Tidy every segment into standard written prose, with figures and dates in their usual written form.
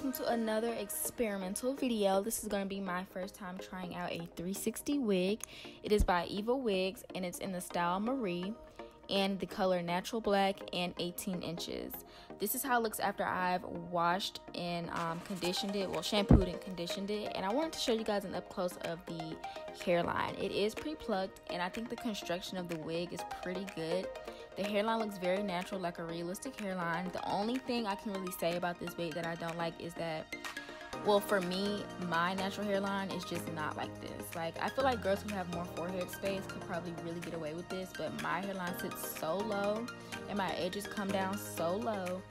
welcome to another experimental video. This is going to be my first time trying out a 360 wig. It is by Eva Wigs and it's in the style Marie and the color natural black and 18 inches. This is how it looks after I've washed and conditioned it, well, shampooed and conditioned it. And I wanted to show you guys an up close of the hairline. It is pre-plucked and I think the construction of the wig is pretty good. The hairline looks very natural, like a realistic hairline. The only thing I can really say about this wig that I don't like is that, well, for me, my natural hairline is just not like this. Like, I feel like girls who have more forehead space could probably really get away with this, but my hairline sits so low and my edges come down so low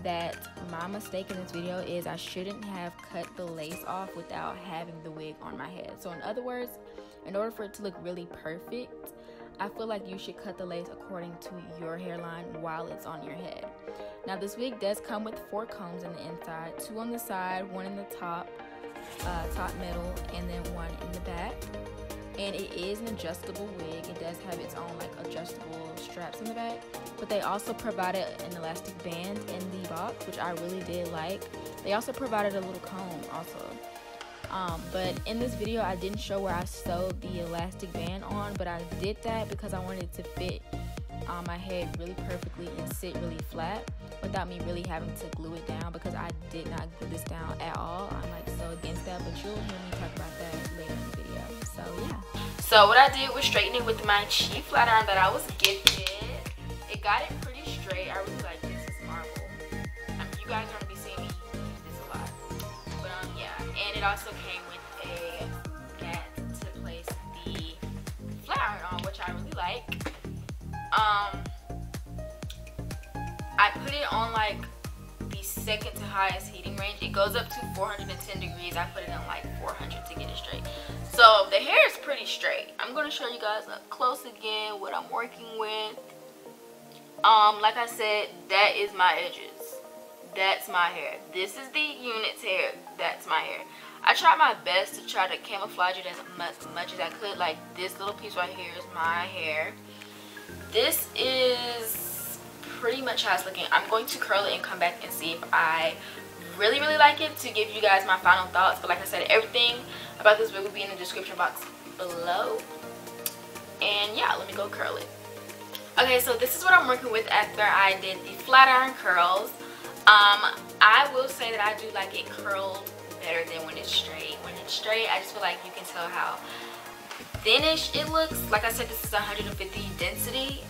that my mistake in this video is I shouldn't have cut the lace off without having the wig on my head. So in other words, in order for it to look really perfect, I feel like you should cut the lace according to your hairline while it's on your head. Now this wig does come with 4 combs in the inside, 2 on the side, 1 in the top middle, and then 1 in the back. And it is an adjustable wig. It does have its own like adjustable straps in the back, but they also provided an elastic band in the box, which I really did like. They also provided a little comb also. But in this video I didn't show where I sewed the elastic band on, but I did that because I wanted it to fit my head really perfectly and sit really flat without me really having to glue it down, because I did not glue this down at all. I'm like so against that, but you'll hear me talk about that later in the video. So yeah. So what I did was straighten it with my cheap flat iron that I was gifted. It got it pretty straight. I really like this. It's marble. You guys are gonna be seeing me use this a lot. But yeah, and it also came with a mat to place the flat iron on, which I really like. I put it on like the second to highest heating range. It goes up to 410 degrees. I put it in like 400 to get it straight. So the hair is pretty straight. I'm going to show you guys up close again what I'm working with. Like I said, that is my edges. That's my hair. This is the unit's hair. That's my hair. I tried my best to try to camouflage it as much as I could. Like this little piece right here is my hair. This is pretty much how it's looking. I'm going to curl it and come back and see if I really like it to give you guys my final thoughts. But like I said, everything about this wig will be in the description box below. And yeah, let me go curl it. Okay, so this is what I'm working with after I did the flat iron curls. I will say that I do like it curled better than when it's straight. When it's straight, I just feel like you can tell how thinnish it looks. Like I said, this is 150 density.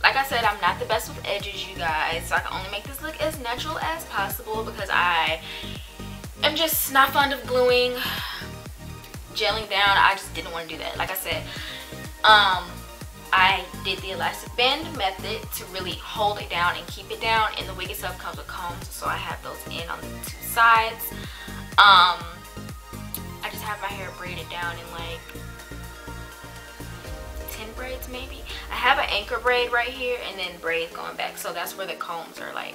Like I said, I'm not the best with edges, you guys, so I can only make this look as natural as possible because I am just not fond of gluing, gelling down. I just didn't want to do that. Like I said, I did the elastic band method to really hold it down and keep it down, and the wig itself comes with combs, so I have those in on the 2 sides. I just have my hair braided down in like 10 braids maybe. I have an anchor braid right here and then braids going back, so that's where the combs are like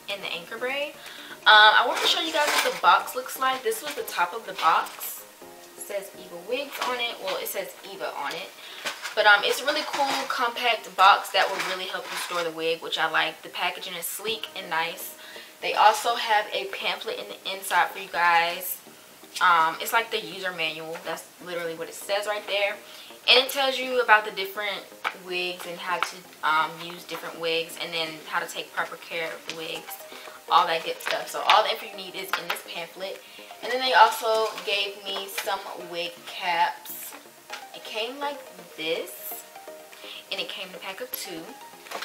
in the anchor braid. I want to show you guys what the box looks like. This was the top of the box. It says Eva Wigs on it. Well, it says Eva on it. But it's a really cool compact box that will really help you store the wig, which I like. The packaging is sleek and nice. They also have a pamphlet in the inside for you guys. It's like the user manual. That's literally what it says right there. And it tells you about the different wigs and how to use different wigs, and then how to take proper care of the wigs, all that good stuff. So all the info you need is in this pamphlet. And then they also gave me some wig caps. It came like this, and it came in a pack of 2,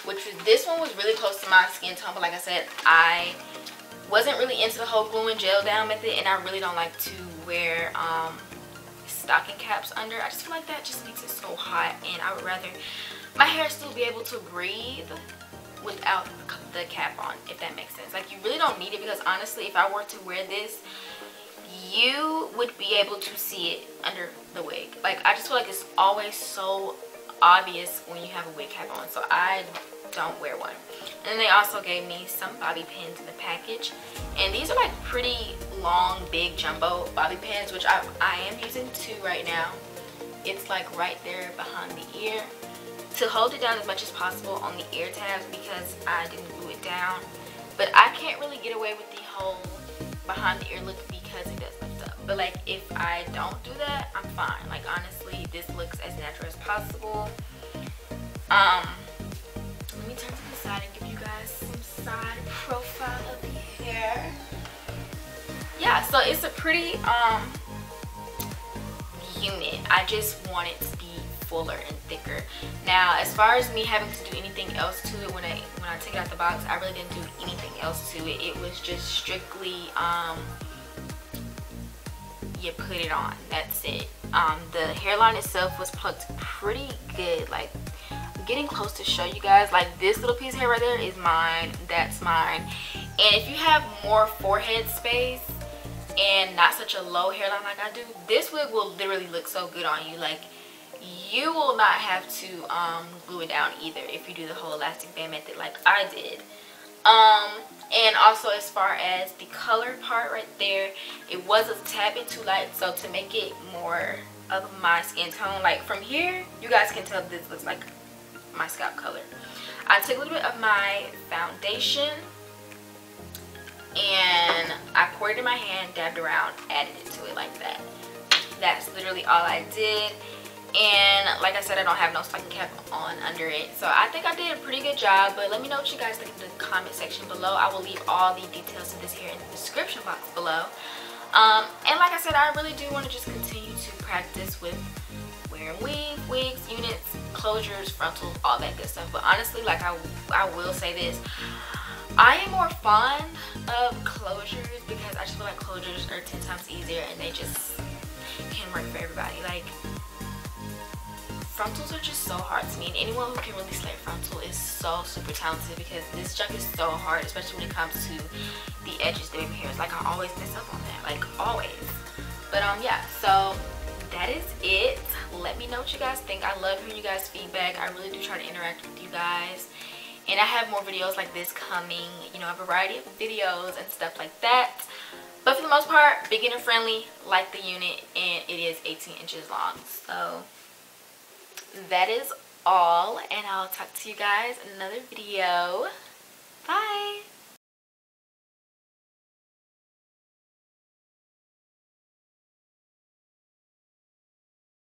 which was, this one was really close to my skin tone, but like I said, I wasn't really into the whole glue and gel down method, and I really don't like to wear stocking caps under. I just feel like that just makes it so hot, and I would rather my hair still be able to breathe without the cap on, if that makes sense. Like, you really don't need it, because honestly, if I were to wear this, you would be able to see it under the wig. Like, I just feel like it's always so obvious when you have a wig cap on, so I don't wear one. And then they also gave me some bobby pins in the package, and these are like pretty long, big jumbo bobby pins, which I am using 2 right now. It's like right there behind the ear to hold it down as much as possible on the ear tabs, because I didn't glue it down. But I can't really get away with the whole behind the ear look because it does lift up. But like if I don't do that, I'm fine. Like honestly, this looks as natural as possible. Let me turn to the side and give you guys some side profile of the hair. Yeah, so it's a pretty unit. I just want it to be fuller and thicker. Now as far as me having to do anything else to it, when I take it out the box, I really didn't do anything else to it. It was just strictly you put it on, that's it. The hairline itself was plucked pretty good. Like I'm getting close to show you guys. Like this little piece of hair right there is mine, that's mine. And if you have more forehead space and not such a low hairline like I do, this wig will literally look so good on you. Like you will not have to glue it down either if you do the whole elastic band method like I did. And also as far as the color part right there, it was a tad bit too light, so to make it more of my skin tone, like from here you guys can tell this looks like my scalp color. I took a little bit of my foundation and I poured it in my hand, dabbed around, added it to it like that. That's literally all I did. And like I said, I don't have no stocking cap on under it, so I think I did a pretty good job. But let me know what you guys think in the comment section below. I will leave all the details of this hair in the description box below. And like I said, I really do want to just continue to practice with wearing wigs, units, closures, frontals, all that good stuff. But honestly, like I will say this, I am more fond of closures because I just feel like closures are 10 times easier and they just can work for everybody. Like frontals are just so hard to me, and anyone who can really slay frontal is so super talented because this junk is so hard, especially when it comes to the edges, the baby hairs. Like I always mess up on that, like always. But yeah, so that is it. Let me know what you guys think. I love hearing you guys' feedback. I really do try to interact with you guys, and I have more videos like this coming, you know, a variety of videos and stuff like that. But for the most part, beginner friendly, like the unit, and it is 18 inches long. So that is all, and I'll talk to you guys in another video. Bye.